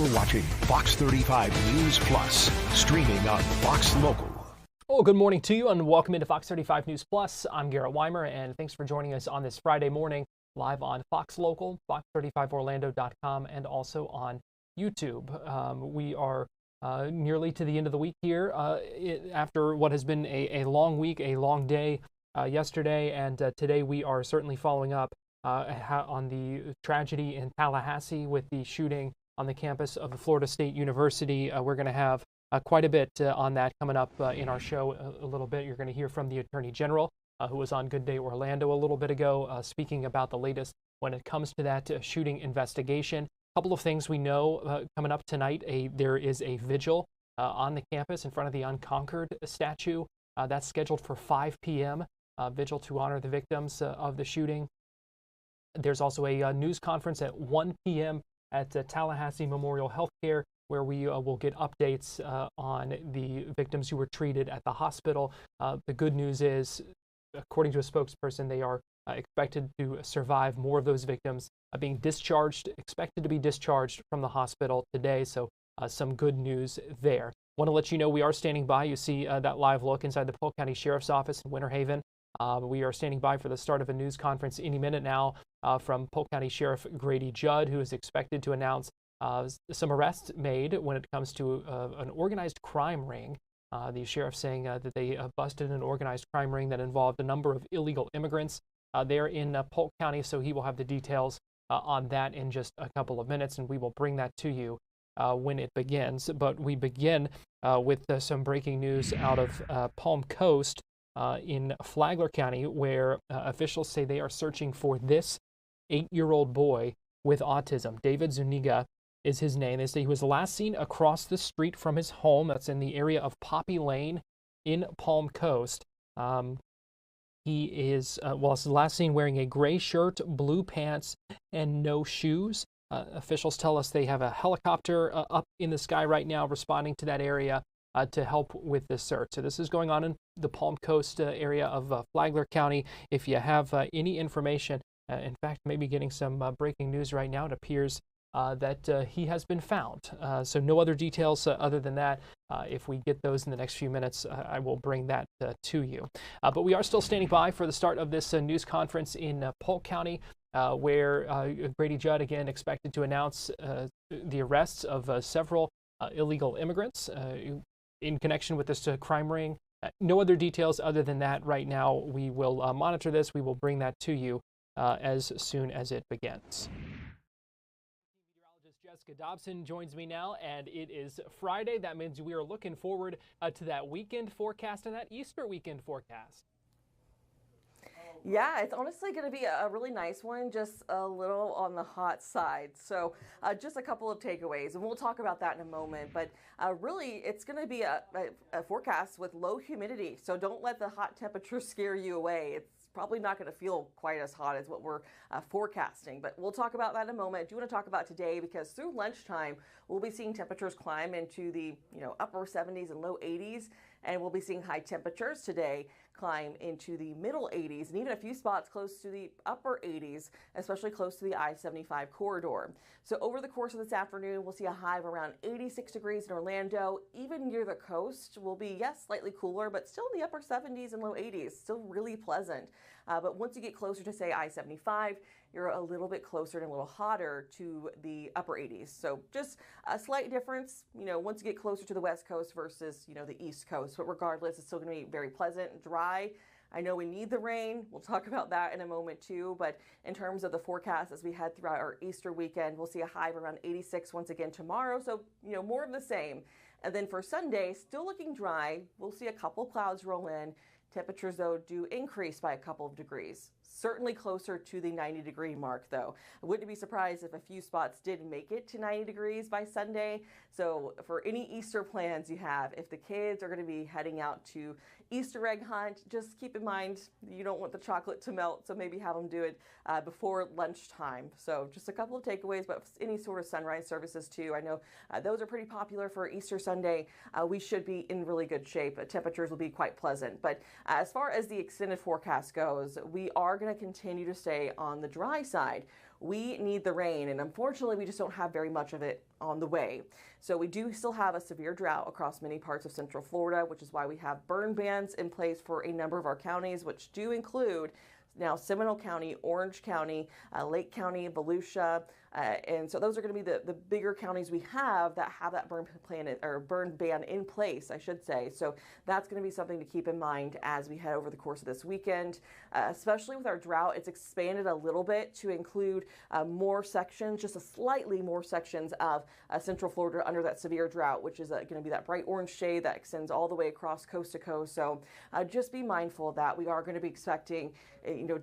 You're watching Fox 35 News Plus, streaming on Fox Local. Well, good morning to you and welcome into Fox 35 News Plus. I'm Garrett Wymer and thanks for joining us on this Friday morning live on Fox Local, fox35orlando.com, and also on YouTube. We are nearly to the end of the week here after what has been a long week, a long day yesterday, and today we are certainly following up on the tragedy in Tallahassee with the shooting on the campus of the Florida State University. We're going to have quite a bit on that coming up in our show a little bit. You're going to hear from the Attorney General, who was on Good Day Orlando a little bit ago, speaking about the latest when it comes to that shooting investigation. A couple of things we know coming up tonight. There is a vigil on the campus in front of the Unconquered statue. That's scheduled for 5 p.m., vigil to honor the victims of the shooting. There's also a news conference at 1 p.m. at Tallahassee Memorial Healthcare, where we will get updates on the victims who were treated at the hospital. The good news is, according to a spokesperson, they are expected to survive. More of those victims being discharged, expected to be discharged from the hospital today. So some good news there. Want to let you know we are standing by. You see that live look inside the Polk County Sheriff's Office in Winter Haven. We are standing by for the start of a news conference any minute now from Polk County Sheriff Grady Judd, who is expected to announce some arrests made when it comes to an organized crime ring. The sheriff saying that they busted an organized crime ring that involved a number of illegal immigrants there in Polk County. So he will have the details on that in just a couple of minutes, and we will bring that to you when it begins. But we begin with some breaking news out of Palm Coast in Flagler County, where officials say they are searching for this 8-year-old boy with autism. David Zuniga is his name. They say he was last seen across the street from his home. That's in the area of Poppy Lane in Palm Coast. He is, last seen wearing a gray shirt, blue pants, and no shoes. Officials tell us they have a helicopter up in the sky right now responding to that area to help with this search. So this is going on in the Palm Coast area of Flagler County. If you have any information, in fact, maybe getting some breaking news right now, it appears that he has been found. So no other details other than that. If we get those in the next few minutes, I will bring that to you. But we are still standing by for the start of this news conference in Polk County, where Grady Judd again expected to announce the arrests of several illegal immigrants in connection with this crime ring. No other details other than that right now. We will monitor this. We will bring that to you as soon as it begins. Meteorologist Jessica Dobson joins me now, and it is Friday. That means we are looking forward to that weekend forecast and that Easter weekend forecast. Yeah, it's honestly going to be a really nice one, just a little on the hot side. So just a couple of takeaways, and we'll talk about that in a moment. But really, it's going to be a forecast with low humidity. So don't let the hot temperatures scare you away. It's probably not going to feel quite as hot as what we're forecasting, but we'll talk about that in a moment. I do want to talk about today because through lunchtime, we'll be seeing temperatures climb into the upper 70s and low 80s, and we'll be seeing high temperatures today climb into the middle 80s and even a few spots close to the upper 80s, especially close to the I-75 corridor. So over the course of this afternoon, we'll see a high of around 86 degrees in Orlando. Even near the coast will be, yes, slightly cooler, but still in the upper 70s and low 80s, still really pleasant. But once you get closer to, say, I-75, you're a little bit closer and a little hotter to the upper 80s. So just a slight difference, once you get closer to the West Coast versus, the East Coast. But regardless, it's still going to be very pleasant and dry. I know we need the rain. We'll talk about that in a moment too. But in terms of the forecast, as we head throughout our Easter weekend, we'll see a high of around 86 once again tomorrow. So, more of the same. And then for Sunday, still looking dry. We'll see a couple clouds roll in. Temperatures, though, do increase by a couple of degrees. Certainly closer to the 90-degree mark, though. I wouldn't be surprised if a few spots did make it to 90 degrees by Sunday. So for any Easter plans you have, if the kids are going to be heading out to Easter egg hunt, just keep in mind you don't want the chocolate to melt, so maybe have them do it before lunchtime. So just a couple of takeaways, but any sort of sunrise services too. I know those are pretty popular for Easter Sunday. We should be in really good shape. Temperatures will be quite pleasant. But as far as the extended forecast goes, we are going to continue to stay on the dry side. we need the rain, and unfortunately we just don't have very much of it on the way. So we do still have a severe drought across many parts of Central Florida, which is why we have burn bans in place for a number of our counties, which do include now Seminole County, Orange County, Lake County, Volusia, and so those are going to be the bigger counties we have that have that burn ban in place, I should say. So that's going to be something to keep in mind as we head over the course of this weekend, especially with our drought. It's expanded a little bit to include more sections, just a slightly more sections of Central Florida under that severe drought, which is going to be that bright orange shade that extends all the way across coast to coast. So just be mindful of that. We are going to be expecting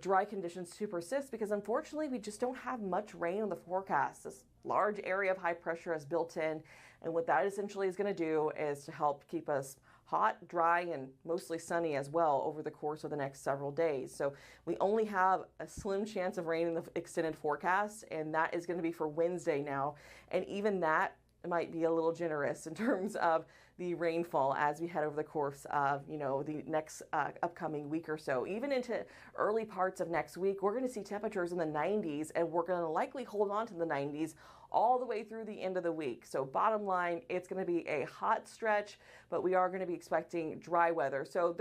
dry conditions to persist because unfortunately we just don't have much rain on the forecast. This large area of high pressure is built in, and what that essentially is going to do is to help keep us hot, dry, and mostly sunny as well over the course of the next several days. So we only have a slim chance of rain in the extended forecast, and that is going to be for Wednesday now. And even that might be a little generous in terms of the rainfall as we head over the course of, the next upcoming week or so. Even into early parts of next week, we're going to see temperatures in the 90s, and we're going to likely hold on to the 90s all the way through the end of the week. So bottom line, it's going to be a hot stretch, but we are going to be expecting dry weather. So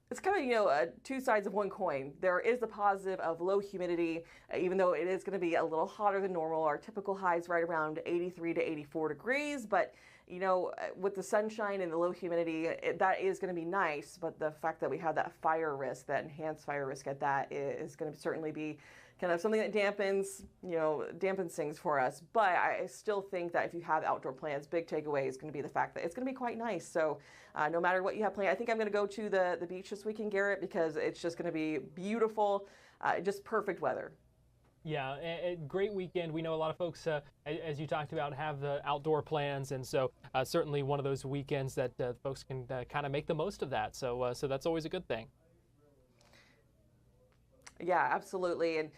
it's kind of, two sides of one coin. There is the positive of low humidity, even though it is going to be a little hotter than normal. Our typical high is right around 83 to 84 degrees, but with the sunshine and the low humidity, that is going to be nice. But the fact that we have that fire risk, that enhanced fire risk at that, is going to certainly be kind of something that dampens things for us. But I still think that if you have outdoor plans, big takeaway is going to be the fact that it's going to be quite nice. So no matter what you have planned, I think I'm going to go to the beach this weekend, Garrett, because it's just going to be beautiful, just perfect weather. Yeah, a great weekend. We know a lot of folks, as you talked about, have the outdoor plans, and so certainly one of those weekends that folks can kind of make the most of that. So that's always a good thing. Yeah, absolutely. And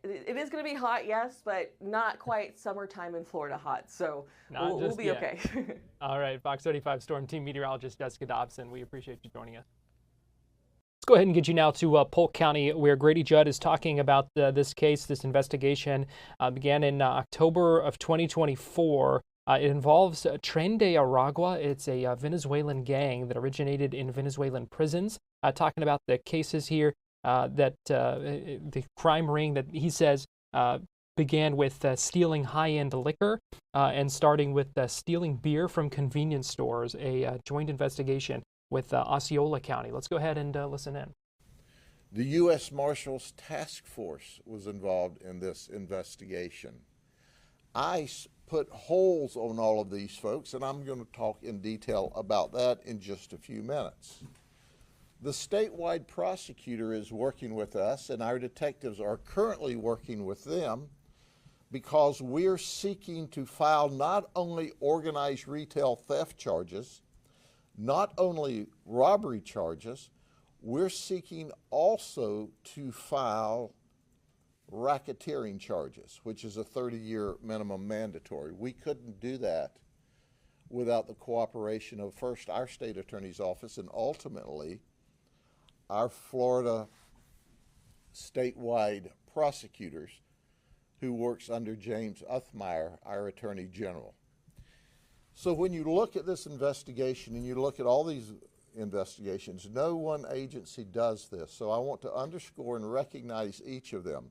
it is going to be hot, yes, but not quite summertime in Florida hot. So we'll be okay. All right, Fox 35 Storm Team meteorologist Jessica Dobson, we appreciate you joining us. Let's go ahead and get you now to Polk County, where Grady Judd is talking about this case. This investigation began in October of 2024. It involves Tren de Aragua. It's a Venezuelan gang that originated in Venezuelan prisons. Talking about the cases here, that the crime ring that he says began with stealing high-end liquor and starting with stealing beer from convenience stores, a joint investigation with Osceola County. Let's go ahead and listen in. The U.S. Marshals Task Force was involved in this investigation. ICE put holes on all of these folks, and I'm going to talk in detail about that in just a few minutes. The statewide prosecutor is working with us, and our detectives are currently working with them because we're seeking to file not only organized retail theft charges, not only robbery charges, we're seeking also to file racketeering charges, which is a 30-year minimum mandatory. We couldn't do that without the cooperation of first our state attorney's office and ultimately our Florida statewide prosecutors, who works under James Uthmeyer, our Attorney General. So when you look at this investigation and you look at all these investigations, no one agency does this. So I want to underscore and recognize each of them.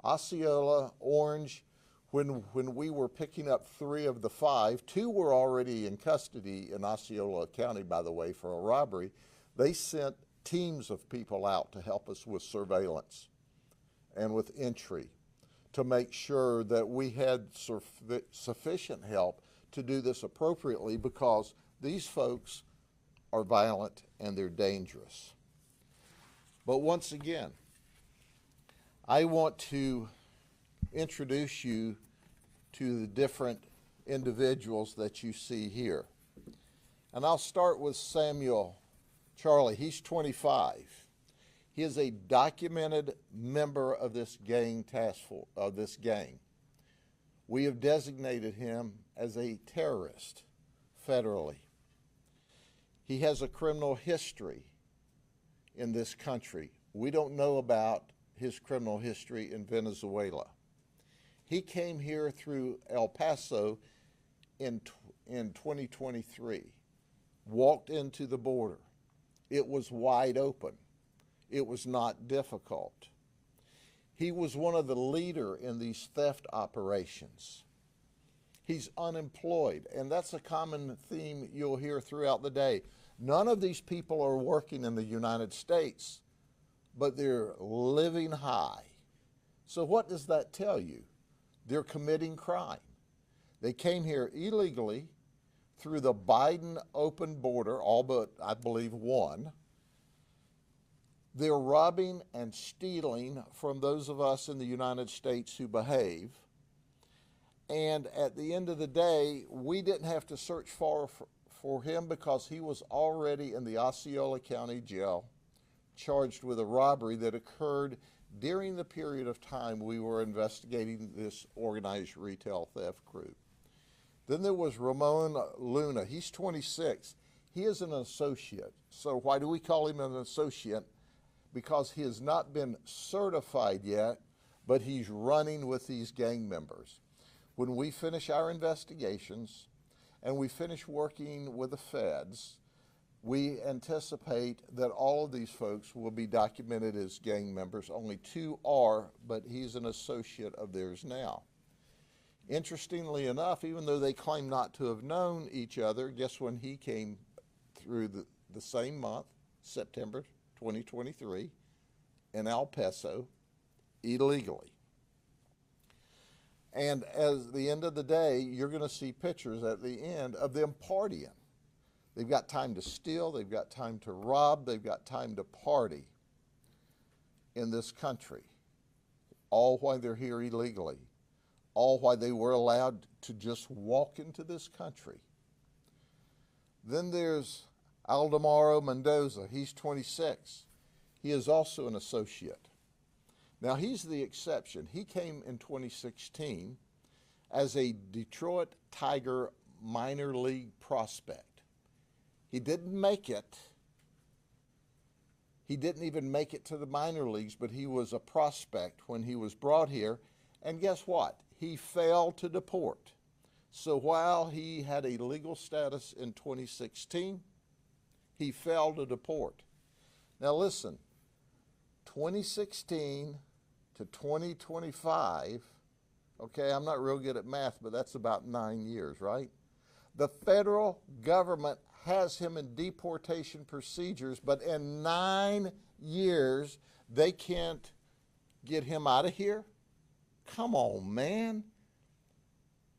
Osceola, Orange, when we were picking up 3 of the 5, 2 were already in custody in Osceola County, by the way, for a robbery. They sent teams of people out to help us with surveillance and with entry to make sure that we had sufficient help to do this appropriately, because these folks are violent and they're dangerous. But once again, I want to introduce you to the different individuals that you see here. And I'll start with Samuel Charlie. He's 25. He is a documented member of this gang We have designated him as a terrorist federally. He has a criminal history in this country. We don't know about his criminal history in Venezuela. He came here through El Paso in 2023, walked into the border. It was wide open. It was not difficult. He was one of the leader in these theft operations. He's unemployed, and that's a common theme you'll hear throughout the day. None of these people are working in the United States, but they're living high. So what does that tell you? They're committing crime. They came here illegally through the Biden open border, all but, I believe, one. They're robbing and stealing from those of us in the United States who behave. And at the end of the day, we didn't have to search far for him because he was already in the Osceola County Jail, charged with a robbery that occurred during the period of time we were investigating this organized retail theft group. Then there was Ramon Luna. He's 26. He is an associate. So why do we call him an associate? Because he has not been certified yet, but he's running with these gang members. When we finish our investigations and we finish working with the feds, we anticipate that all of these folks will be documented as gang members. Only 2 are, but he's an associate of theirs now. Interestingly enough, even though they claim not to have known each other, guess when he came through the same month, September 2023, in El Paso, illegally. And at the end of the day, you're going to see pictures at the end of them partying. They've got time to steal, they've got time to rob, they've got time to party in this country, all while they're here illegally, all while they were allowed to just walk into this country. Then there's Aldemaro Mendoza. He's 26. He is also an associate. Now, he's the exception. He came in 2016 as a Detroit Tiger minor league prospect. He didn't make it. He didn't even make it to the minor leagues, but he was a prospect when he was brought here. And guess what? He failed to deport. So while he had a legal status in 2016, he failed to deport. Now listen, 2016 to 2025, okay, I'm not real good at math, but that's about 9 years, right? The federal government has him in deportation procedures, but in 9 years, they can't get him out of here? Come on, man.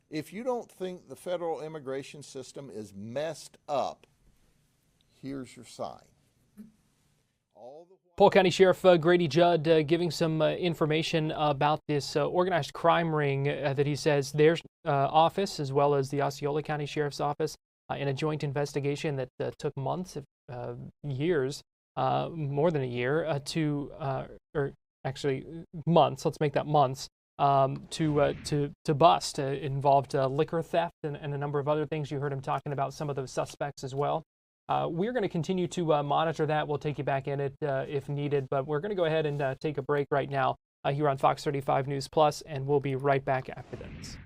If you don't think the federal immigration system is messed up, here's your sign. Polk County Sheriff Grady Judd giving some information about this organized crime ring that he says their office, as well as the Osceola County Sheriff's Office, in a joint investigation that took months, years, more than a year, or actually months, let's make that months, to bust. Involved liquor theft and a number of other things. You heard him talking about some of those suspects as well. We're going to continue to monitor that. We'll take you back in it if needed, but we're going to go ahead and take a break right now here on Fox 35 News Plus, and we'll be right back after this.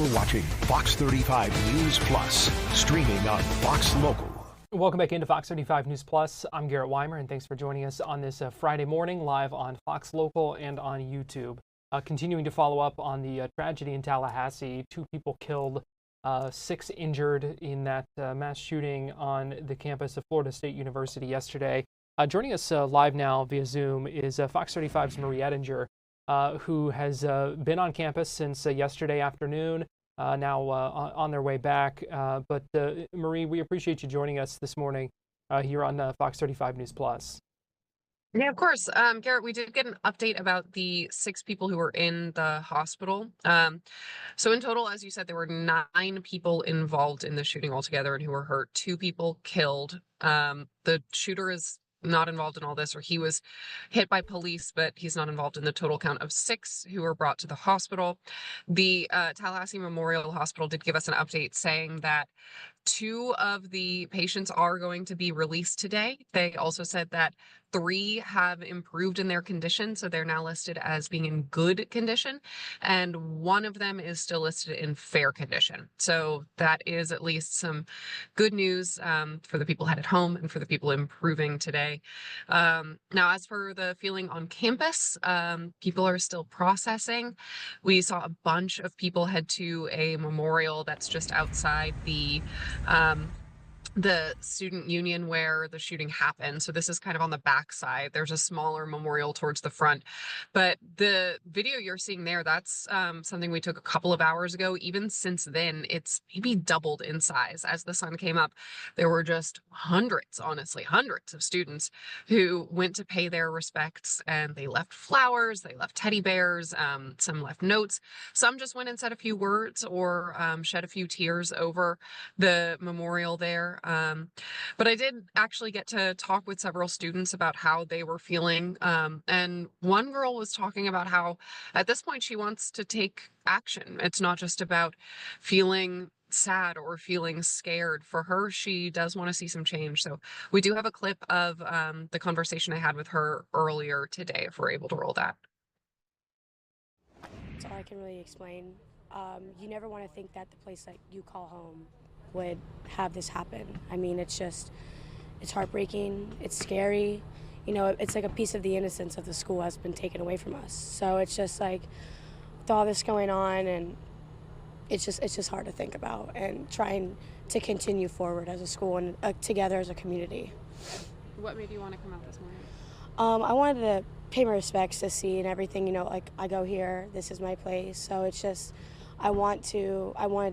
You're watching Fox 35 News Plus, streaming on Fox Local. Welcome back into Fox 35 News Plus. I'm Garrett Wymer, and thanks for joining us on this Friday morning live on Fox Local and on YouTube. Continuing to follow up on the tragedy in Tallahassee, 2 people killed, 6 injured in that mass shooting on the campus of Florida State University yesterday. Joining us live now via Zoom is Fox 35's Marie Edinger, who has been on campus since yesterday afternoon, now on their way back. But Marie, we appreciate you joining us this morning here on Fox 35 News Plus. Yeah, of course. Garrett, we did get an update about the 6 people who were in the hospital. So in total, as you said, there were 9 people involved in the shooting altogether and who were hurt, 2 people killed. The shooter is not involved in all this, or he was hit by police, but he's not involved in the total count of 6 who were brought to the hospital. The Tallahassee Memorial Hospital did give us an update saying that 2 of the patients are going to be released today. They also said that 3 have improved in their condition, so they're now listed as being in good condition, and 1 of them is still listed in fair condition. So that is at least some good news for the people headed home and for the people improving today. Now, as for the feeling on campus, people are still processing. We saw a bunch of people head to a memorial that's just outside the student union where the shooting happened. So this is kind of on the back side. There's a smaller memorial towards the front. But the video you're seeing there, that's something we took a couple of hours ago. Even since then, it's maybe doubled in size. As the sun came up, there were just hundreds, honestly, hundreds of students who went to pay their respects, and they left flowers, they left teddy bears, some left notes. Some just went and said a few words or shed a few tears over the memorial there. But I did actually get to talk with several students about how they were feeling. And one girl was talking about how at this point she wants to take action. It's not just about feeling sad or feeling scared. For her, she does want to see some change. So we do have a clip of the conversation I had with her earlier today, if we're able to roll that. That's all I can really explain. You never want to think that the place that you call home would have this happen. I mean, it's heartbreaking, it's scary. You know, it's like a piece of the innocence of the school has been taken away from us. So it's just like, with all this going on, and it's just hard to think about and trying to continue forward as a school and together as a community. What made you want to come out this morning? I wanted to pay my respects to see and everything, you know, like I go here, this is my place. So it's just, I wanted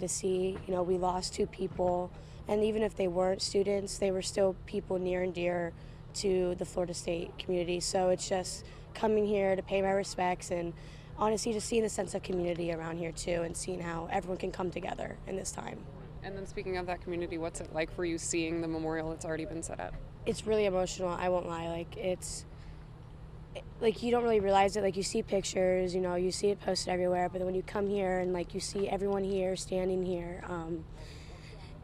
to see, you know, we lost 2 people, and even if they weren't students, they were still people near and dear to the Florida State community. So it's just coming here to pay my respects and honestly just seeing the sense of community around here too, and seeing how everyone can come together in this time. And then speaking of that community, what's it like for you seeing the memorial that's already been set up? It's really emotional, I won't lie. Like you don't really realize it. Like you see pictures, you know, you see it posted everywhere, but then when you come here and like you see everyone here standing here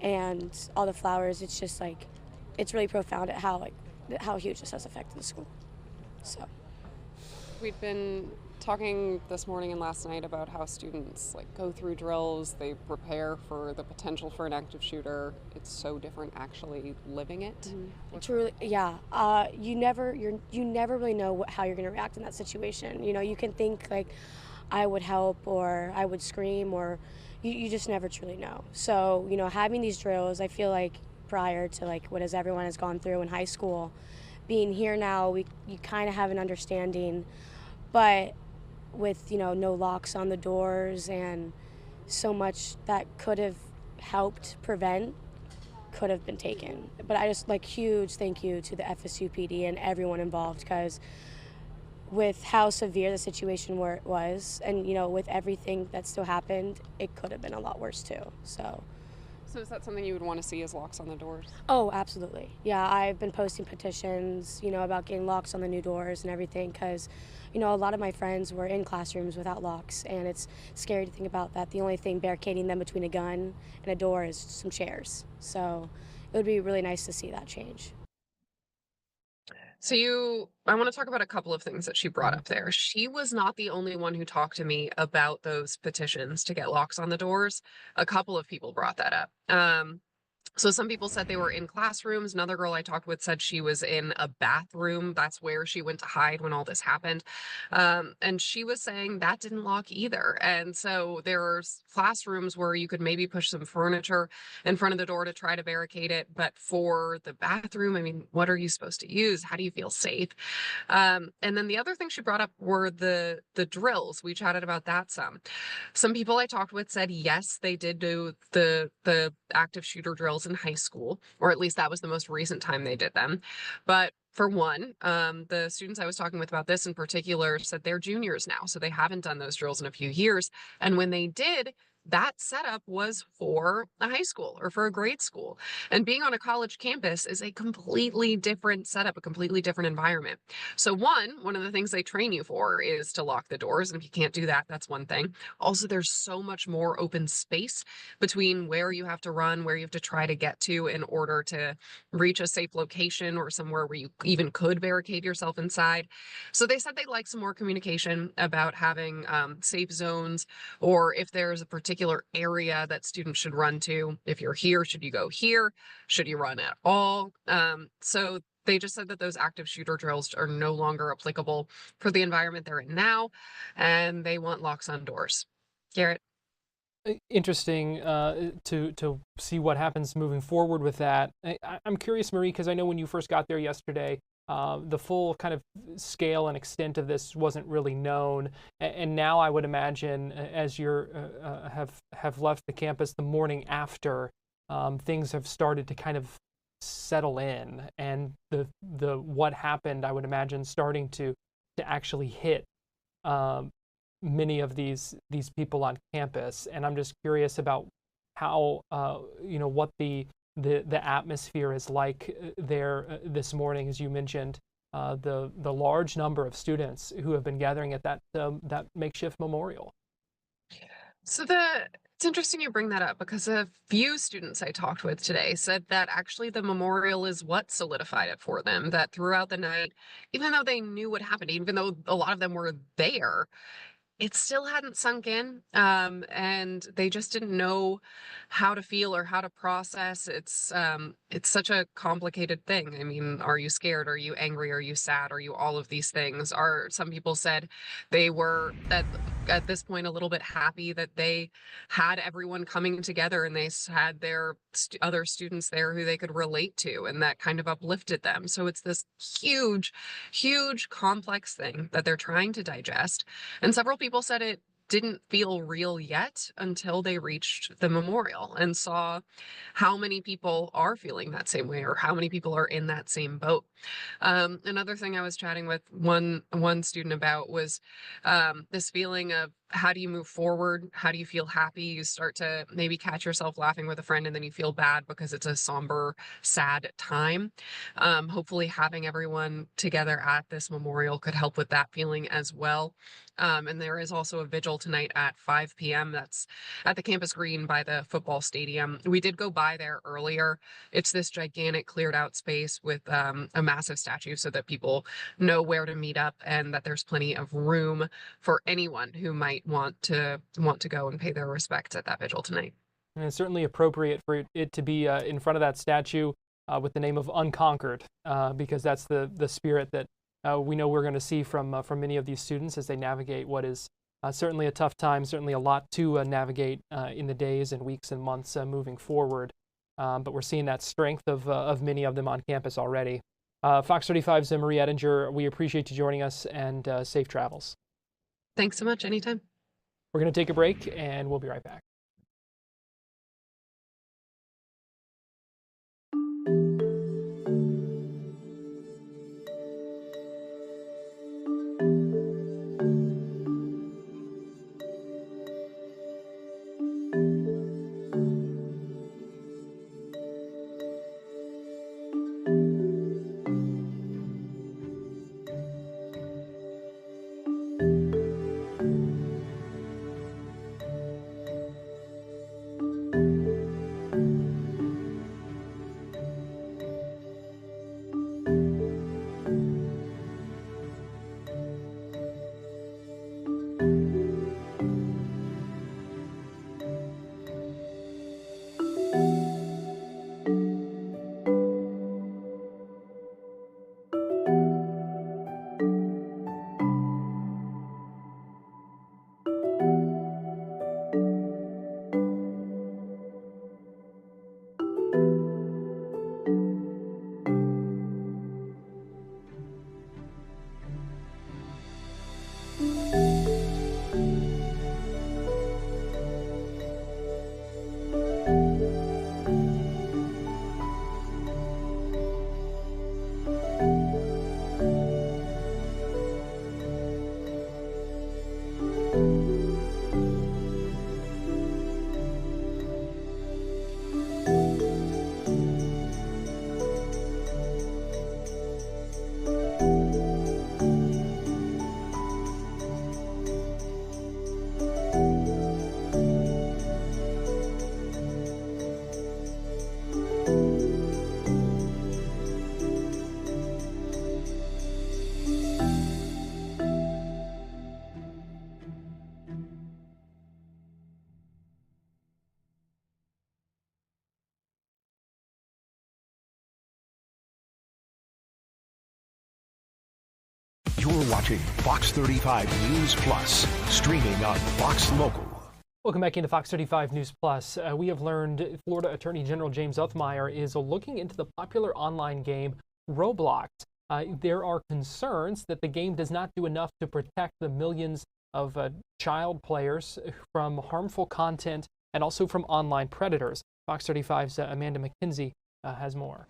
and all the flowers, it's just like, it's really profound at how huge this has affected the school. So we've been talking this morning and last night about how students go through drills, they prepare for the potential for an active shooter. It's so different actually living it. Mm-hmm. Truly, yeah. You never really know how you're going to react in that situation. You know, you can think like I would help or I would scream, or you just never truly know. So, you know, having these drills, I feel like prior to what everyone has gone through in high school, being here now, you kind of have an understanding, but with, you know, no locks on the doors and so much that could have helped prevent could have been taken. But I just huge thank you to the FSU PD and everyone involved, because with how severe the situation was, and you know, with everything that still happened, it could have been a lot worse too. So is that something you would want to see as locks on the doors? Oh, absolutely. Yeah, I've been posting petitions, you know, about getting locks on the new doors and everything, because, you know, a lot of my friends were in classrooms without locks, and it's scary to think about that. The only thing barricading them between a gun and a door is some chairs. So it would be really nice to see that change. I want to talk about a couple of things that she brought up there. She was not the only one who talked to me about those petitions to get locks on the doors. A couple of people brought that up. So some people said they were in classrooms. Another girl I talked with said she was in a bathroom. That's where she went to hide when all this happened. And she was saying that didn't lock either. And so there's classrooms where you could maybe push some furniture in front of the door to try to barricade it. But for the bathroom, I mean, what are you supposed to use? How do you feel safe? And then the other thing she brought up were the drills. We chatted about that some. Some people I talked with said yes, they did do the active shooter drills in high school, or at least that was the most recent time they did them. But for one, the students I was talking with about this in particular said they're juniors now, so they haven't done those drills in a few years. And when they did, that setup was for a high school or for a grade school. And being on a college campus is a completely different setup, a completely different environment. So one of the things they train you for is to lock the doors. And if you can't do that, that's one thing. Also, there's so much more open space between where you have to run, where you have to try to get to in order to reach a safe location or somewhere where you even could barricade yourself inside. So they said they'd like some more communication about having safe zones, or if there's a particular area that students should run to. If you're here, should you go here? Should you run at all? So they just said that those active shooter drills are no longer applicable for the environment they're in now, and they want locks on doors. Garrett? Interesting to see what happens moving forward with that. I'm curious, Marie, because I know when you first got there yesterday, the full kind of scale and extent of this wasn't really known, and now I would imagine as you're have left the campus the morning after, things have started to kind of settle in, and the what happened, I would imagine, starting to actually hit many of these people on campus. And I'm just curious about how what the atmosphere is like there this morning, as you mentioned, the large number of students who have been gathering at that makeshift memorial. So it's interesting you bring that up, because a few students I talked with today said that actually the memorial is what solidified it for them, that throughout the night, even though they knew what happened, even though a lot of them were there, it still hadn't sunk in, and they just didn't know how to feel or how to process. It's such a complicated thing. I mean, are you scared? Are you angry? Are you sad? Are you all of these things? Some people said they were at this point a little bit happy that they had everyone coming together and they had their other students there who they could relate to, and that kind of uplifted them. So it's this huge, huge complex thing that they're trying to digest. And several people said it didn't feel real yet until they reached the memorial and saw how many people are feeling that same way, or how many people are in that same boat. Another thing I was chatting with one student about was this feeling of, how do you move forward? How do you feel happy? You start to maybe catch yourself laughing with a friend, and then you feel bad because it's a somber, sad time. Hopefully having everyone together at this memorial could help with that feeling as well. And there is also a vigil tonight at 5 p.m. That's at the campus green by the football stadium. We did go by there earlier. It's this gigantic cleared out space with a massive statue, so that people know where to meet up and that there's plenty of room for anyone who might want to go and pay their respects at that vigil tonight. And it's certainly appropriate for it to be in front of that statue with the name of Unconquered, because that's the spirit that we know we're going to see from many of these students as they navigate what is certainly a tough time, certainly a lot to navigate in the days and weeks and months moving forward. But we're seeing that strength of many of them on campus already. Fox 35's Marie Edinger, we appreciate you joining us, and safe travels. Thanks so much. Anytime. We're going to take a break, and we'll be right back. watching Fox 35 News Plus, streaming on Fox Local. Welcome back into Fox 35 News Plus. We have learned Florida Attorney General James Uthmire is looking into the popular online game Roblox. There are concerns that the game does not do enough to protect the millions of child players from harmful content and also from online predators. Fox 35's Amanda McKenzie has more.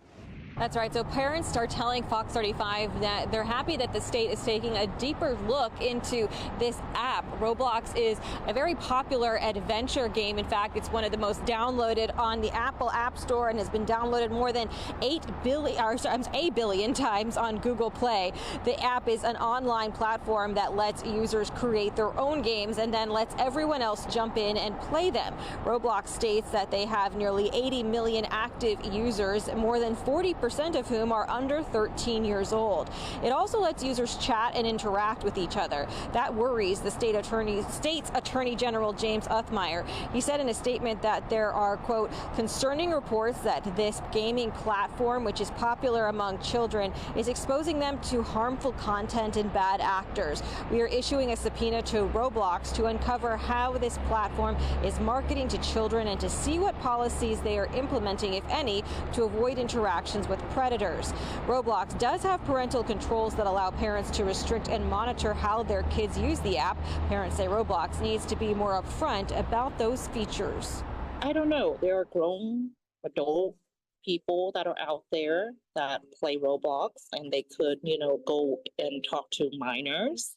That's right. So parents are telling Fox 35 that they're happy that the state is taking a deeper look into this app. Roblox is a very popular adventure game. In fact, it's one of the most downloaded on the Apple App Store and has been downloaded more than 8 billion times on Google Play. The app is an online platform that lets users create their own games and then lets everyone else jump in and play them. Roblox states that they have nearly 80 million active users, more than 40% of whom are under 13 years old. It also lets users chat and interact with each other. That worries the state's Attorney General James Uthmire. He said in a statement that there are, quote, concerning reports that this gaming platform, which is popular among children, is exposing them to harmful content and bad actors. We are issuing a subpoena to Roblox to uncover how this platform is marketing to children and to see what policies they are implementing, if any, to avoid interactions with predators. Roblox does have parental controls that allow parents to restrict and monitor how their kids use the app. Parents say Roblox needs to be more upfront about those features. I don't know. There are grown adult people that are out there that play Roblox, and they could, go and talk to minors.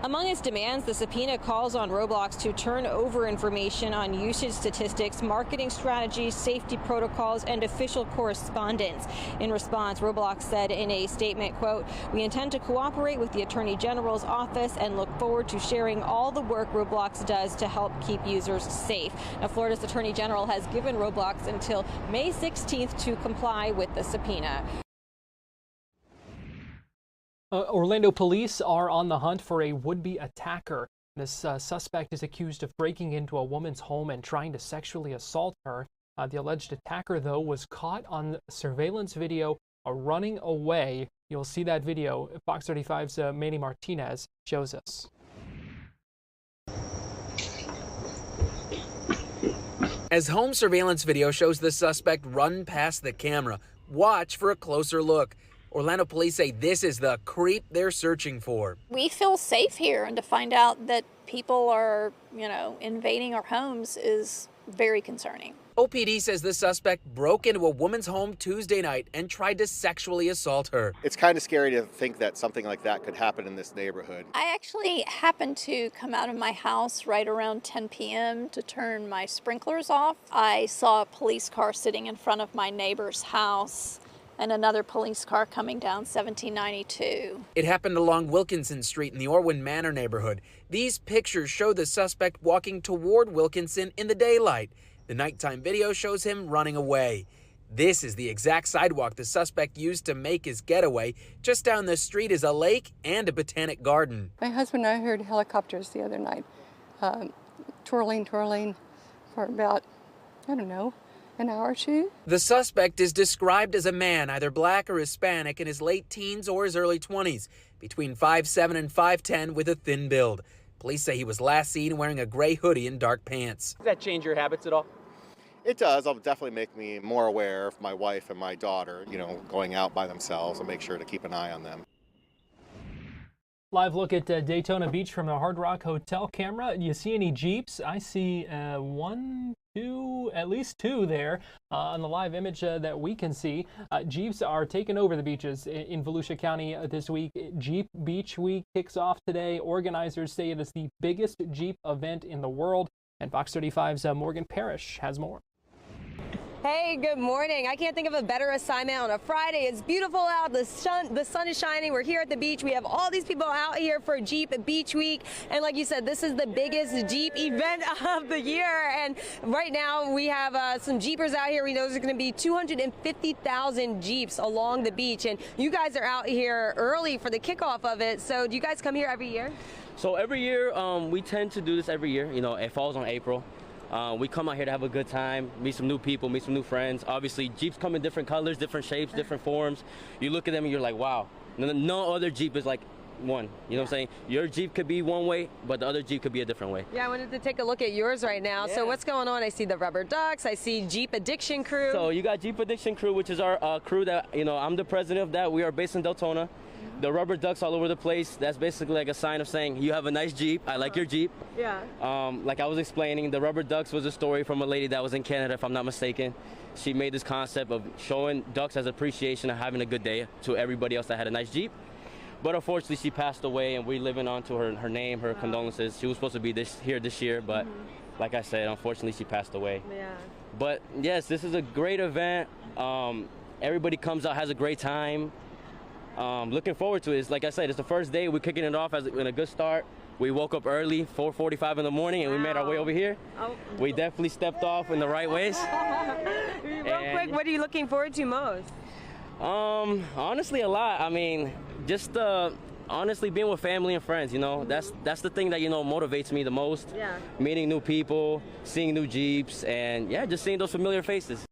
Among its demands, the subpoena calls on Roblox to turn over information on usage statistics, marketing strategies, safety protocols, and official correspondence. In response, Roblox said in a statement, quote, we intend to cooperate with the Attorney General's office and look forward to sharing all the work Roblox does to help keep users safe. Now, Florida's Attorney General has given Roblox until May 16th to comply with the subpoena. Orlando police are on the hunt for a would-be attacker. This suspect is accused of breaking into a woman's home and trying to sexually assault her. The alleged attacker, though, was caught on surveillance video running away. You'll see that video. Fox 35's Manny Martinez shows us. As home surveillance video shows the suspect run past the camera, watch for a closer look. Orlando police say this is the creep they're searching for. We feel safe here, and to find out that people are, invading our homes is very concerning. OPD says the suspect broke into a woman's home Tuesday night and tried to sexually assault her. It's kind of scary to think that something like that could happen in this neighborhood. I actually happened to come out of my house right around 10 p.m. to turn my sprinklers off. I saw a police car sitting in front of my neighbor's house and another police car coming down 1792. It happened along Wilkinson Street in the Orwin Manor neighborhood. These pictures show the suspect walking toward Wilkinson in the daylight. The nighttime video shows him running away. This is the exact sidewalk the suspect used to make his getaway. Just down the street is a lake and a botanic garden. My husband and I heard helicopters the other night, twirling for about, an hour or two. The suspect is described as a man, either black or Hispanic, in his late teens or his early 20s, between 5'7" and 5'10", with a thin build. Police say he was last seen wearing a gray hoodie and dark pants. Does that change your habits at all? It does. It'll definitely make me more aware of my wife and my daughter, going out by themselves, and make sure to keep an eye on them. Live look at Daytona Beach from the Hard Rock Hotel camera. Do you see any Jeeps? I see at least two there on the live image that we can see. Jeeps are taking over the beaches in Volusia County this week. Jeep Beach Week kicks off today. Organizers say it is the biggest Jeep event in the world. And Fox 35's Morgan Parrish has more. Hey, good morning. I can't think of a better assignment on a Friday. It's beautiful out. The sun is shining. We're here at the beach. We have all these people out here for Jeep Beach Week. And like you said, this is the biggest Jeep event of the year. And right now we have some Jeepers out here. We know there's going to be 250,000 Jeeps along the beach. And you guys are out here early for the kickoff of it. So do you guys come here every year? So every year, we tend to do this every year. It falls on April. We come out here to have a good time, meet some new people, meet some new friends. Obviously, Jeeps come in different colors, different shapes, different forms. You look at them and you're like, wow, No other Jeep is like one. You know what I'm saying? Your Jeep could be one way, but the other Jeep could be a different way. Yeah, I wanted to take a look at yours right now. So what's going on? I see the Rubber Ducks. I see Jeep Addiction Crew. So you got Jeep Addiction Crew, which is our crew that, you know, I'm the president of that. We are based in Deltona. The Rubber Ducks all over the place. That's basically like a sign of saying, you have a nice Jeep. I like your Jeep. Yeah. Like I was explaining, the Rubber Ducks was a story from a lady that was in Canada, if I'm not mistaken. She made this concept of showing ducks as appreciation of having a good day to everybody else that had a nice Jeep. But unfortunately, she passed away, and we're living on to her name, her condolences. She was supposed to be here this year, but like I said, unfortunately, she passed away. Yeah. But yes, this is a great event. Everybody comes out, has a great time. Looking forward to it. It's, like I said, it's the first day. We're kicking it off in a good start. We woke up early, 4:45 in the morning, and we made our way over here. Oh. We definitely stepped off in the right ways. Real quick, what are you looking forward to most? Honestly, a lot. I mean, just honestly being with family and friends, you know, that's the thing that, you know, motivates me the most. Yeah. Meeting new people, seeing new Jeeps, and yeah, just seeing those familiar faces.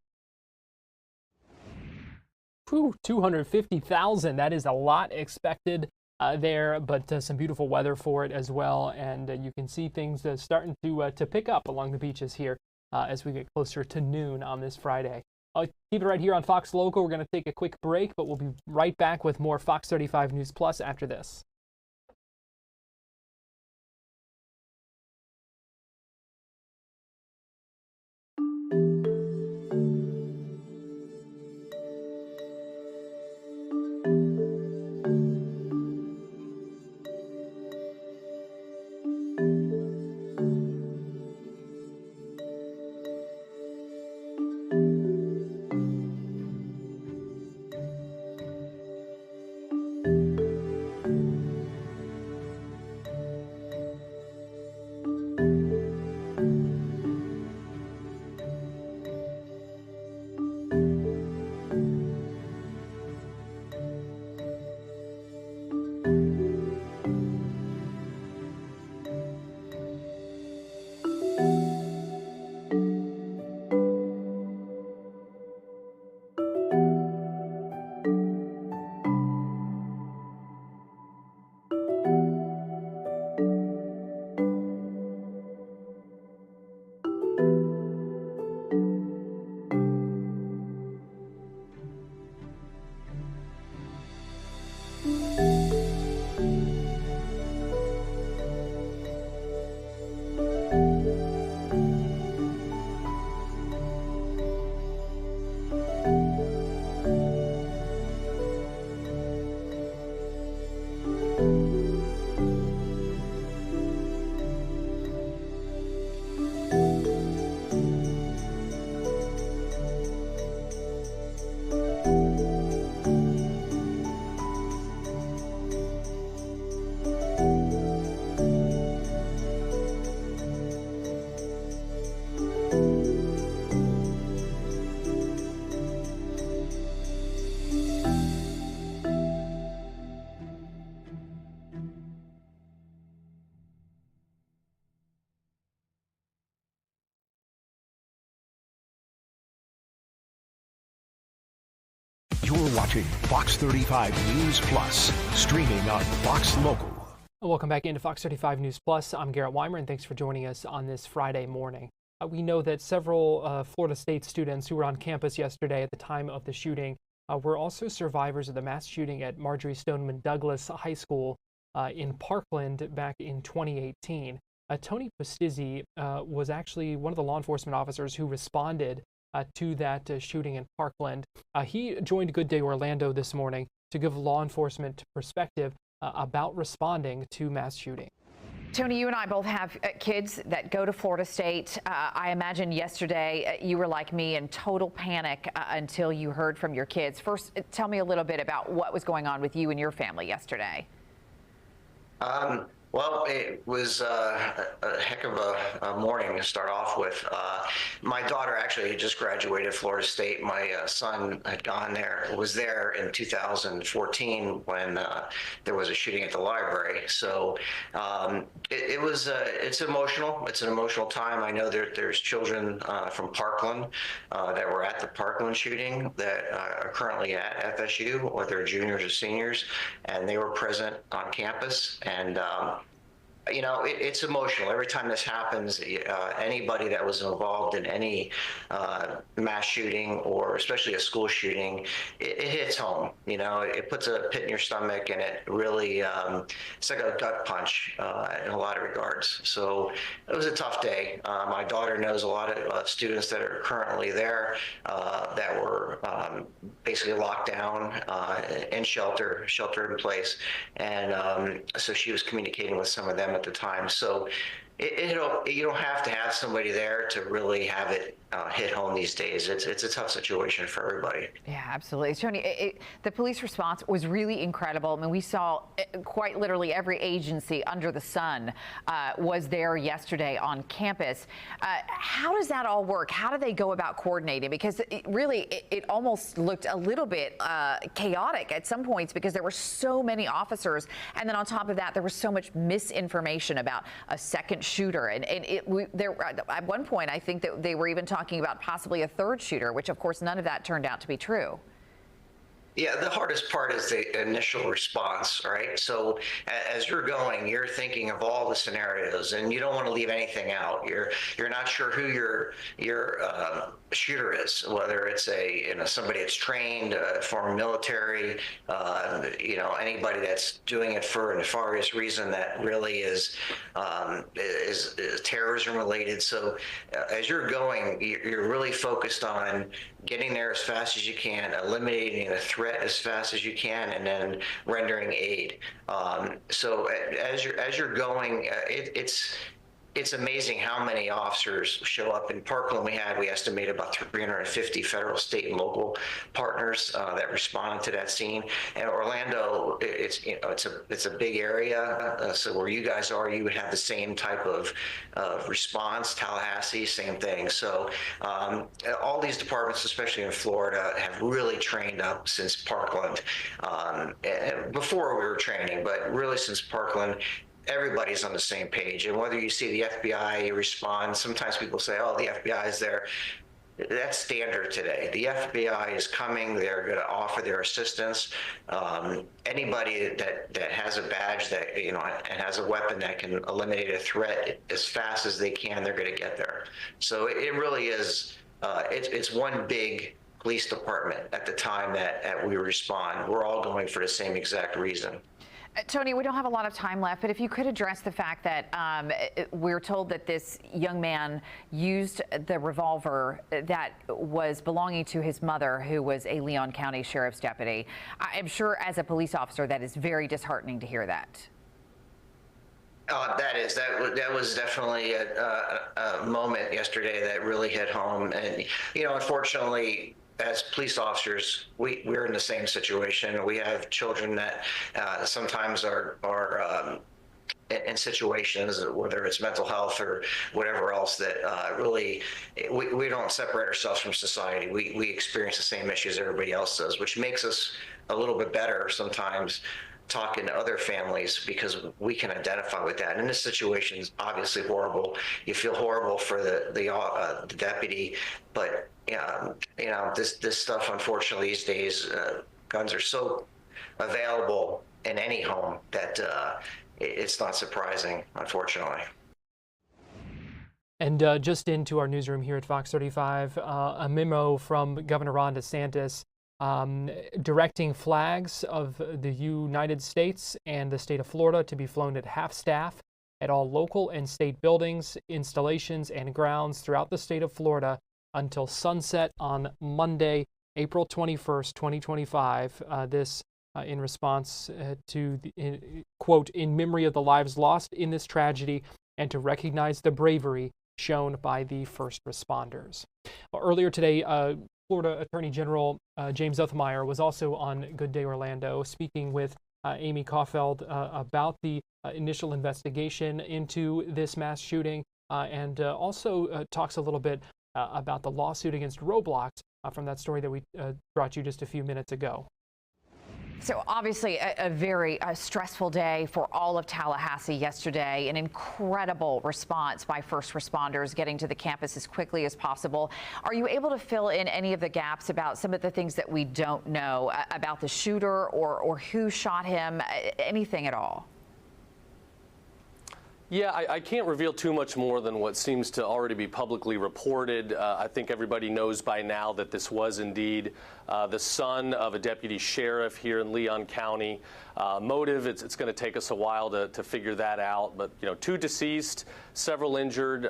Whew, 250,000. That is a lot expected there, but some beautiful weather for it as well. And you can see things starting to pick up along the beaches here as we get closer to noon on this Friday. Keep it right here on Fox Local. We're going to take a quick break, but we'll be right back with more Fox 35 News Plus after this. You're watching Fox 35 News Plus, streaming on Fox Local. Welcome back into Fox 35 News Plus. I'm Garrett Wymer, and thanks for joining us on this Friday morning. We know that several Florida State students who were on campus yesterday at the time of the shooting were also survivors of the mass shooting at Marjorie Stoneman Douglas High School in Parkland back in 2018. Tony Postizzi was actually one of the law enforcement officers who responded to that shooting in Parkland. He joined Good Day Orlando this morning to give law enforcement perspective about responding to mass shooting. Tony, you and I both have kids that go to Florida State. I imagine yesterday you were like me in total panic until you heard from your kids. First, tell me a little bit about what was going on with you and your family yesterday. Well, Well, it was a heck of a morning to start off with. My daughter actually had just graduated Florida State. My son had was there in 2014 when there was a shooting at the library. So it's emotional. It's an emotional time. I know there's children from Parkland that were at the Parkland shooting that are currently at FSU, whether juniors or seniors, and they were present on campus. And you know, it's emotional. Every time this happens, anybody that was involved in any mass shooting or especially a school shooting, it hits home. You know, it puts a pit in your stomach, and it really, it's like a gut punch in a lot of regards. So it was a tough day. My daughter knows a lot of students that are currently there that were basically locked down in shelter in place. And so she was communicating with some of them at the time. So you don't have to have somebody there to really have it hit home these days. It's a tough situation for everybody. Yeah, absolutely. Tony, the police response was really incredible. I mean, we saw quite literally every agency under the sun was there yesterday on campus. How does that all work? How do they go about coordinating? Because it almost looked a little bit chaotic at some points because there were so many officers. And then on top of that, there was so much misinformation about a second shooter. And at one point, I think that they were even talking about possibly a third shooter, which of course none of that turned out to be true. Yeah, the hardest part is the initial response, right? So as you're going, you're thinking of all the scenarios, and you don't want to leave anything out. You're not sure who your shooter is, whether it's somebody that's trained, former military, anybody that's doing it for a nefarious reason that really is terrorism related. So as you're going, you're really focused on getting there as fast as you can, eliminating the threat as fast as you can, and then rendering aid. So as you're going, it's amazing how many officers show up. In Parkland, we estimated about 350 federal, state, and local partners that responded to that scene. And Orlando, it's a big area. So where you guys are, you would have the same type of response. Tallahassee, same thing. So all these departments, especially in Florida, have really trained up since Parkland. Before we were training, but really since Parkland, everybody's on the same page. And whether you see the FBI respond, sometimes people say, oh, the FBI is there. That's standard today. The FBI is coming. They're going to offer their assistance. Anybody that has a badge and has a weapon that can eliminate a threat as fast as they can, they're going to get there. So it really is, it's one big police department at the time that we respond. We're all going for the same exact reason. Tony, we don't have a lot of time left, but if you could address the fact that we're told that this young man used the revolver that was belonging to his mother, who was a Leon County Sheriff's deputy. I'm sure as a police officer, that is very disheartening to hear that. That was definitely a moment yesterday that really hit home. And, unfortunately, as police officers, we're in the same situation. We have children that sometimes are in situations, whether it's mental health or whatever else, that really we don't separate ourselves from society. We experience the same issues everybody else does, which makes us a little bit better sometimes talking to other families because we can identify with that. And this situation is obviously horrible. You feel horrible for the deputy, but this stuff, unfortunately, these days, guns are so available in any home that it's not surprising, unfortunately. And just into our newsroom here at Fox 35, a memo from Governor Ron DeSantis directing flags of the United States and the state of Florida to be flown at half staff at all local and state buildings, installations, and grounds throughout the state of Florida until sunset on Monday, April 21st, 2025. This in response to, quote, in memory of the lives lost in this tragedy and to recognize the bravery shown by the first responders. Earlier today, Florida Attorney General James Othmeyer was also on Good Day Orlando speaking with Amy Caulfield, about the initial investigation into this mass shooting, and also talks a little bit about the lawsuit against Roblox from that story that we brought you just a few minutes ago. So obviously a very stressful day for all of Tallahassee yesterday. An incredible response by first responders getting to the campus as quickly as possible. Are you able to fill in any of the gaps about some of the things that we don't know about the shooter or who shot him, anything at all? Yeah, I can't reveal too much more than what seems to already be publicly reported. I think everybody knows by now that this was indeed the son of a deputy sheriff here in Leon County. Motive, it's going to take us a while to figure that out. But, 2 deceased, several injured.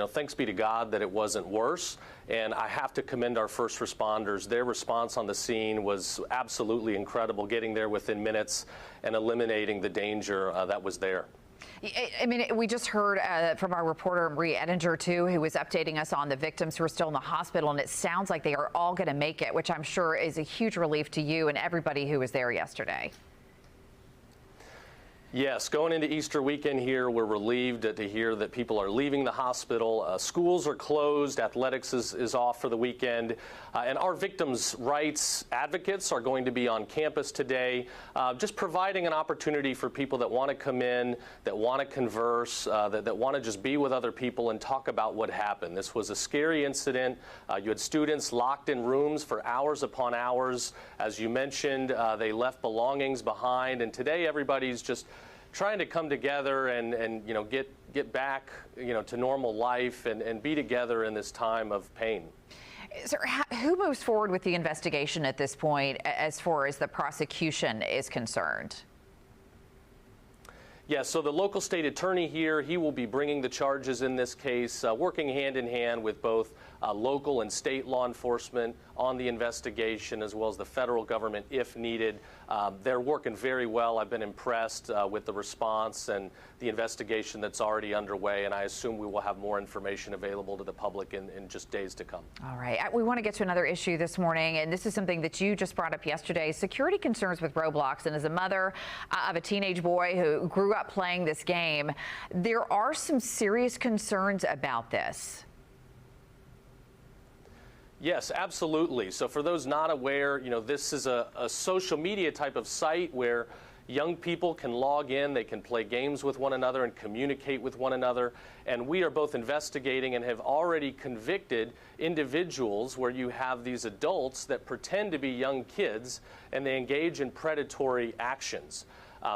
Thanks be to God that it wasn't worse. And I have to commend our first responders. Their response on the scene was absolutely incredible, getting there within minutes and eliminating the danger that was there. I mean, we just heard from our reporter, Marie Edinger, too, who was updating us on the victims who are still in the hospital, and it sounds like they are all going to make it, which I'm sure is a huge relief to you and everybody who was there yesterday. Yes, going into Easter weekend here, we're relieved to hear that people are leaving the hospital. Schools are closed, athletics is off for the weekend, and our victims' rights advocates are going to be on campus today, just providing an opportunity for people that want to come in, that want to converse, that want to just be with other people and talk about what happened. This was a scary incident. You had students locked in rooms for hours upon hours. As you mentioned, they left belongings behind, and today everybody's just trying to come together and get back to normal life and be together in this time of pain. Sir, who moves forward with the investigation at this point as far as the prosecution is concerned? Yeah, so the local state attorney here, he will be bringing the charges in this case, working hand in hand with both local and state law enforcement on the investigation, as well as the federal government if needed. They're working very well. I've been impressed with the response and the investigation that's already underway, and I assume we will have more information available to the public in just days to come. All right. We want to get to another issue this morning, and this is something that you just brought up yesterday, security concerns with Roblox. And as a mother of a teenage boy who grew up playing this game, there are some serious concerns about this. Yes, absolutely. So for those not aware, this is a social media type of site where young people can log in, they can play games with one another and communicate with one another. And we are both investigating and have already convicted individuals where you have these adults that pretend to be young kids and they engage in predatory actions.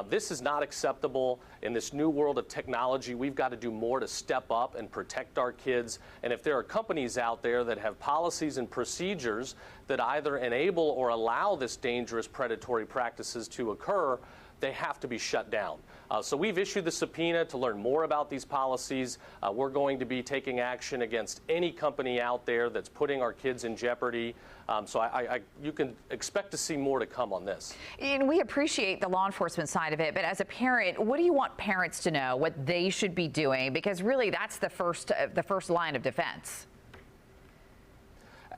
This is not acceptable in this new world of technology. We've got to do more to step up and protect our kids. And if there are companies out there that have policies and procedures that either enable or allow this dangerous predatory practices to occur, they have to be shut down. So we've issued the subpoena to learn more about these policies. We're going to be taking action against any company out there that's putting our kids in jeopardy. So you can expect to see more to come on this. And we appreciate the law enforcement side of it, but as a parent, what do you want parents to know, what they should be doing? Because really that's the first line of defense.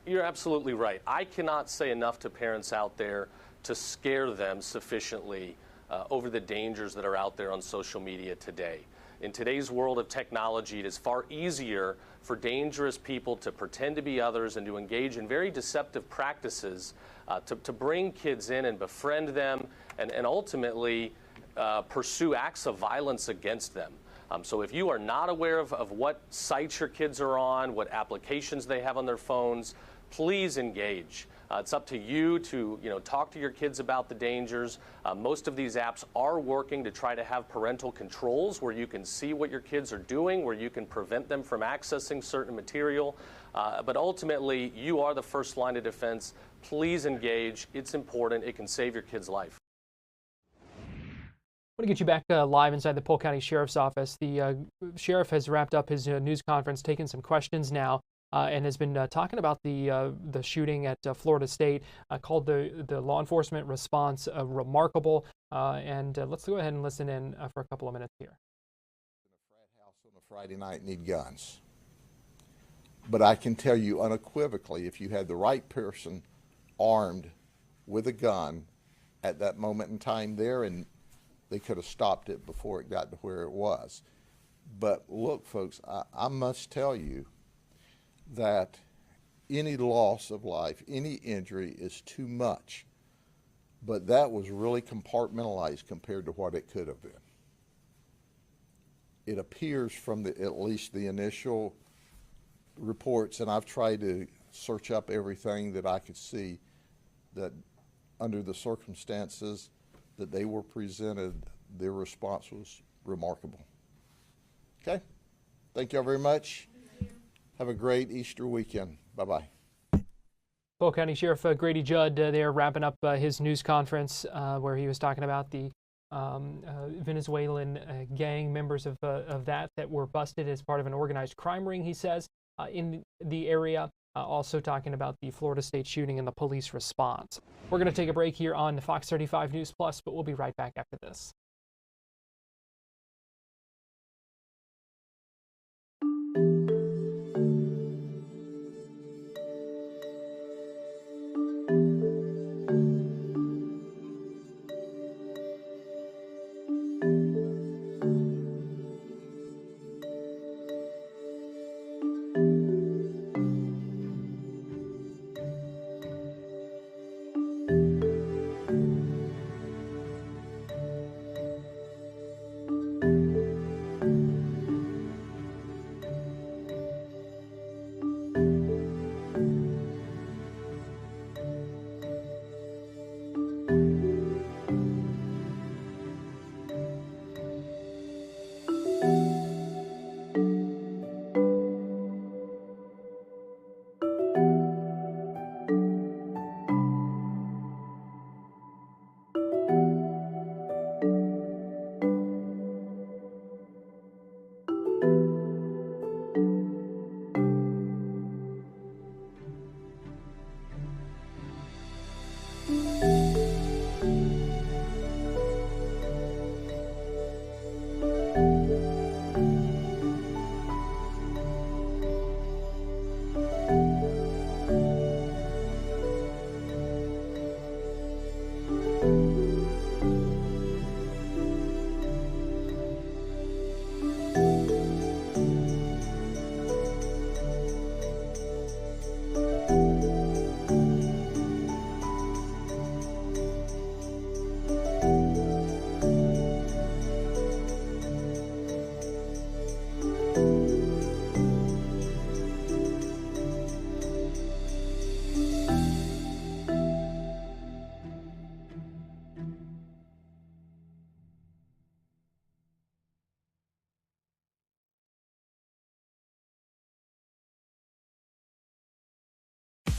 You're absolutely right. I cannot say enough to parents out there to scare them sufficiently over the dangers that are out there on social media today. In today's world of technology, it is far easier for dangerous people to pretend to be others and to engage in very deceptive practices to bring kids in and befriend them and ultimately pursue acts of violence against them. So if you are not aware of what sites your kids are on, what applications they have on their phones, please engage. It's up to you to talk to your kids about the dangers. Most of these apps are working to try to have parental controls where you can see what your kids are doing, where you can prevent them from accessing certain material. But ultimately, you are the first line of defense. Please engage. It's important. It can save your kid's life. I want to get you back live inside the Polk County Sheriff's Office. The sheriff has wrapped up his news conference, taking some questions now. And has been talking about the shooting at Florida State, called the law enforcement response remarkable. And let's go ahead and listen in for a couple of minutes here. In a frat house on a Friday night need guns. But I can tell you unequivocally, if you had the right person armed with a gun, at that moment in time there, and they could have stopped it before it got to where it was. But look, folks, I must tell you that any loss of life, any injury is too much. But that was really compartmentalized compared to what it could have been. It appears from at least the initial reports, and I've tried to search up everything that I could see, that under the circumstances that they were presented, their response was remarkable. Okay? Thank you all very much. Have a great Easter weekend. Bye-bye. Polk County Sheriff Grady Judd there wrapping up his news conference where he was talking about the Venezuelan gang members of that were busted as part of an organized crime ring, he says, in the area. Also talking about the Florida State shooting and the police response. We're going to take a break here on Fox 35 News Plus, but we'll be right back after this.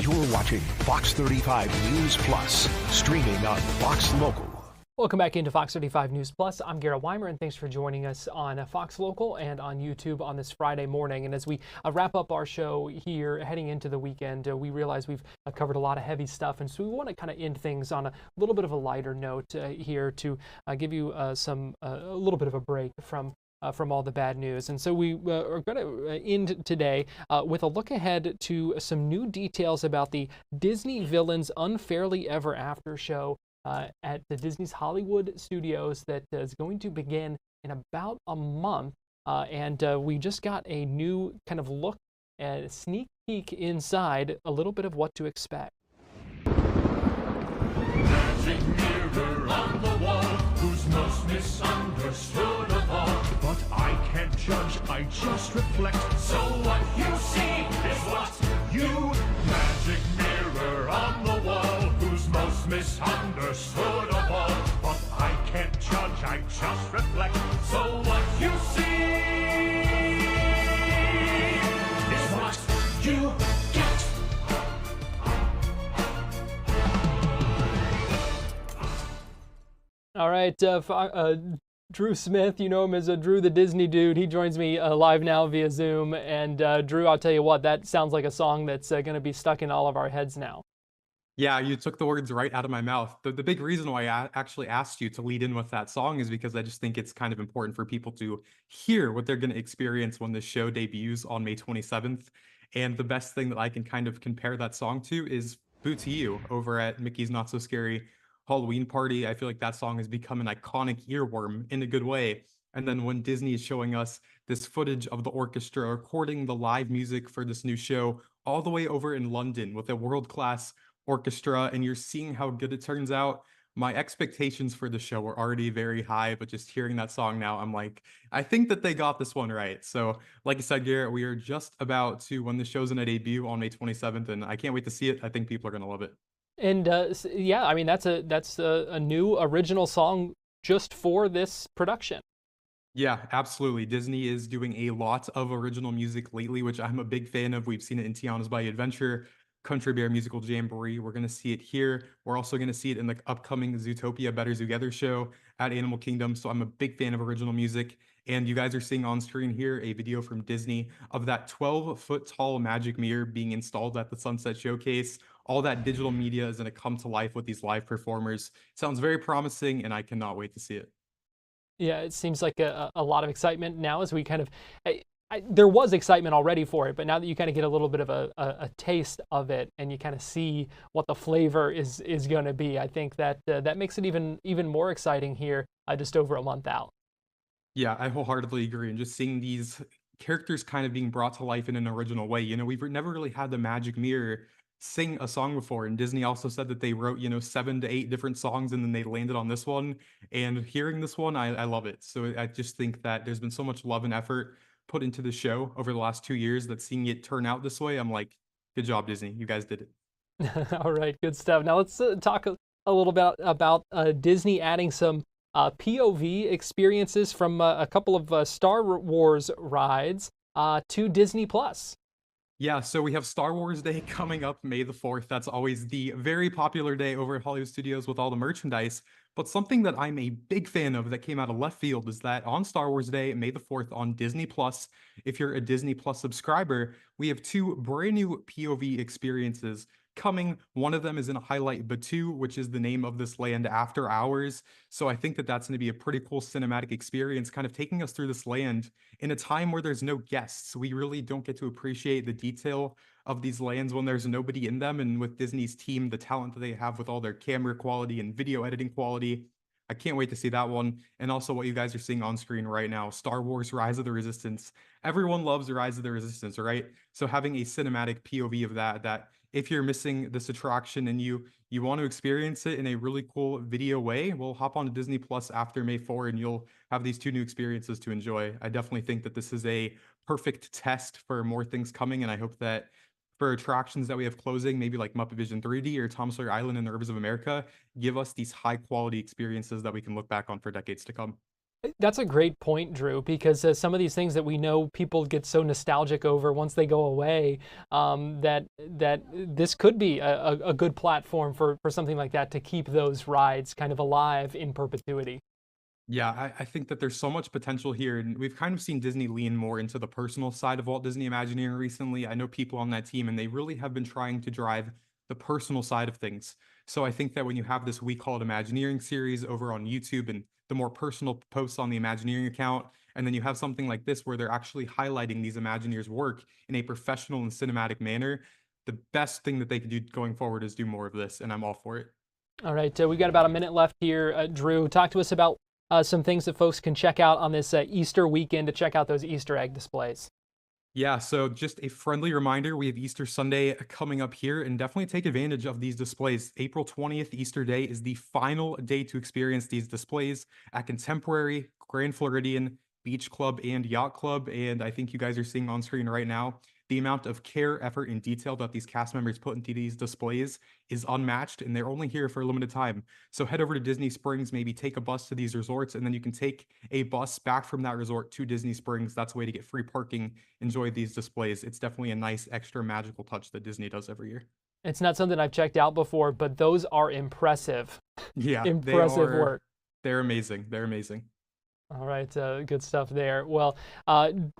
You're watching Fox 35 News Plus, streaming on Fox Local. Welcome back into Fox 35 News Plus. I'm Garrett Wymer, and thanks for joining us on Fox Local and on YouTube on this Friday morning. And as we wrap up our show here, heading into the weekend, we realize we've covered a lot of heavy stuff, and so we want to kind of end things on a little bit of a lighter note here to give you a little bit of a break from all the bad news. And so we are going to end today with a look ahead to some new details about the Disney Villains Unfairly Ever After show at the Disney's Hollywood Studios that is going to begin in about a month. And we just got a new kind of look and a sneak peek inside, a little bit of what to expect. Magic mirror on the wall, who's most misunderstood of all. But I can't judge, I just reflect. So what you see is what you. Magic mirror on the wall, who's most misunderstood of all. But I can't judge, I just reflect. So what you see is what you get. All right, Drew Smith, you know him as Drew the Disney Dude. He joins me live now via Zoom. And Drew, I'll tell you what, that sounds like a song that's going to be stuck in all of our heads now. Yeah, you took the words right out of my mouth. The big reason why I actually asked you to lead in with that song is because I just think it's kind of important for people to hear what they're going to experience when the show debuts on May 27th. And the best thing that I can kind of compare that song to is Boo to You over at Mickey's Not So Scary Halloween Party. I feel like that song has become an iconic earworm in a good way. And then when Disney is showing us this footage of the orchestra recording the live music for this new show all the way over in London with a world-class orchestra, and you're seeing how good it turns out, my expectations for the show were already very high, but just hearing that song now, I'm like, I think that they got this one right. So, like I said, Garrett, we are just about to, when the show's gonna debut on May 27th, and I can't wait to see it. I think people are gonna love it. And yeah, I mean that's a new original song just for this production. Yeah, absolutely. Disney is doing a lot of original music lately, which I'm a big fan of. We've seen it in Tiana's Bayou Adventure, Country Bear Musical Jamboree. We're going to see it here. We're also going to see it in the upcoming Zootopia Better Together show at Animal Kingdom. So I'm a big fan of original music. And you guys are seeing on screen here a video from Disney of that 12-foot tall magic mirror being installed at the Sunset Showcase. All that digital media is going to come to life with these live performers. Sounds very promising, and I cannot wait to see it. Yeah, it seems like a lot of excitement now as we kind of, there was excitement already for it, but now that you kind of get a little bit of a taste of it and you kind of see what the flavor is going to be, I think that that makes it even more exciting here just over a month out. Yeah, I wholeheartedly agree. And just seeing these characters kind of being brought to life in an original way. We've never really had the Magic Mirror sing a song before. And Disney also said that they wrote, 7 to 8 different songs and then they landed on this one. And hearing this one, I love it. So I just think that there's been so much love and effort put into the show over the last 2 years that seeing it turn out this way, I'm like, good job, Disney. You guys did it. All right, good stuff. Now let's talk a little bit about Disney adding some POV experiences from a couple of Star Wars rides to Disney Plus. Yeah, so we have Star Wars Day coming up May the 4th. That's always the very popular day over at Hollywood Studios with all the merchandise. But something that I'm a big fan of that came out of left field is that on Star Wars Day, May the 4th on Disney Plus, if you're a Disney Plus subscriber, we have 2 brand new POV experiences coming. One of them is in a highlight Batuu, which is the name of this land after hours. So I think that that's going to be a pretty cool cinematic experience, kind of taking us through this land in a time where there's no guests. We really don't get to appreciate the detail of these lands when there's nobody in them. And with Disney's team, the talent that they have with all their camera quality and video editing quality, I can't wait to see that one. And also what you guys are seeing on screen right now, Star Wars Rise of the Resistance. Everyone loves Rise of the Resistance, right? So having a cinematic POV of that if you're missing this attraction and you want to experience it in a really cool video way, well, hop on to Disney Plus after May 4 and you'll have these 2 new experiences to enjoy. I definitely think that this is a perfect test for more things coming, and I hope that for attractions that we have closing, maybe like Muppet Vision 3D or Tom Sawyer Island and the Rivers of America, give us these high quality experiences that we can look back on for decades to come. That's a great point, Drew, because some of these things that we know people get so nostalgic over once they go away, that this could be a good platform for something like that to keep those rides kind of alive in perpetuity. Yeah, I think that there's so much potential here, and we've kind of seen Disney lean more into the personal side of Walt Disney Imagineering recently. I know people on that team, and they really have been trying to drive the personal side of things. So I think that when you have this We Call It Imagineering series over on YouTube and the more personal posts on the Imagineering account, and then you have something like this where they're actually highlighting these Imagineers' work in a professional and cinematic manner, the best thing that they could do going forward is do more of this, and I'm all for it. All right, we've got about a minute left here. Drew, talk to us about some things that folks can check out on this Easter weekend to check out those Easter egg displays. Yeah, so just a friendly reminder, we have Easter Sunday coming up here, and definitely take advantage of these displays. April 20th, Easter Day, is the final day to experience these displays at Contemporary, Grand Floridian, Beach Club, and Yacht Club. And I think you guys are seeing on screen right now, the amount of care, effort, and detail that these cast members put into these displays is unmatched, and they're only here for a limited time. So head over to Disney Springs, maybe take a bus to these resorts, and then you can take a bus back from that resort to Disney Springs. That's a way to get free parking, enjoy these displays. It's definitely a nice extra magical touch that Disney does every year. It's not something I've checked out before, but those are impressive. Yeah, impressive work. They're amazing. They're amazing. All right, good stuff there. Well,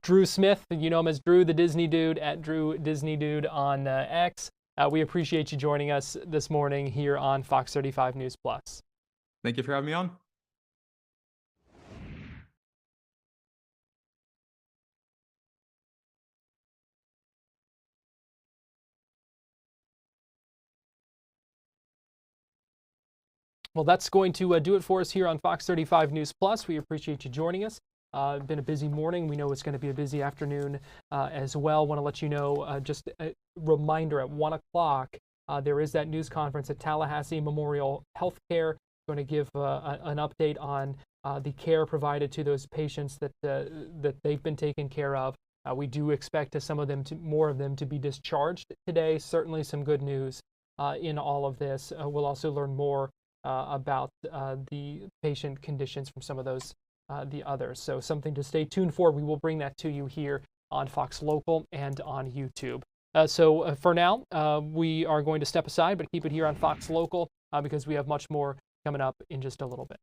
Drew Smith, you know him as Drew the Disney Dude at Drew Disney Dude on X. We appreciate you joining us this morning here on Fox 35 News Plus. Thank you for having me on. Well, that's going to do it for us here on Fox 35 News Plus. We appreciate you joining us. Been a busy morning. We know it's going to be a busy afternoon as well. Want to let you know, just a reminder, at 1 o'clock, there is that news conference at Tallahassee Memorial Healthcare. Going to give an update on the care provided to those patients that they've been taken care of. We do expect more of them to be discharged today. Certainly some good news in all of this. We'll also learn more about the patient conditions from some of those the others. So something to stay tuned for. We will bring that to you here on Fox Local and on YouTube. So for now, we are going to step aside, but keep it here on Fox Local because we have much more coming up in just a little bit.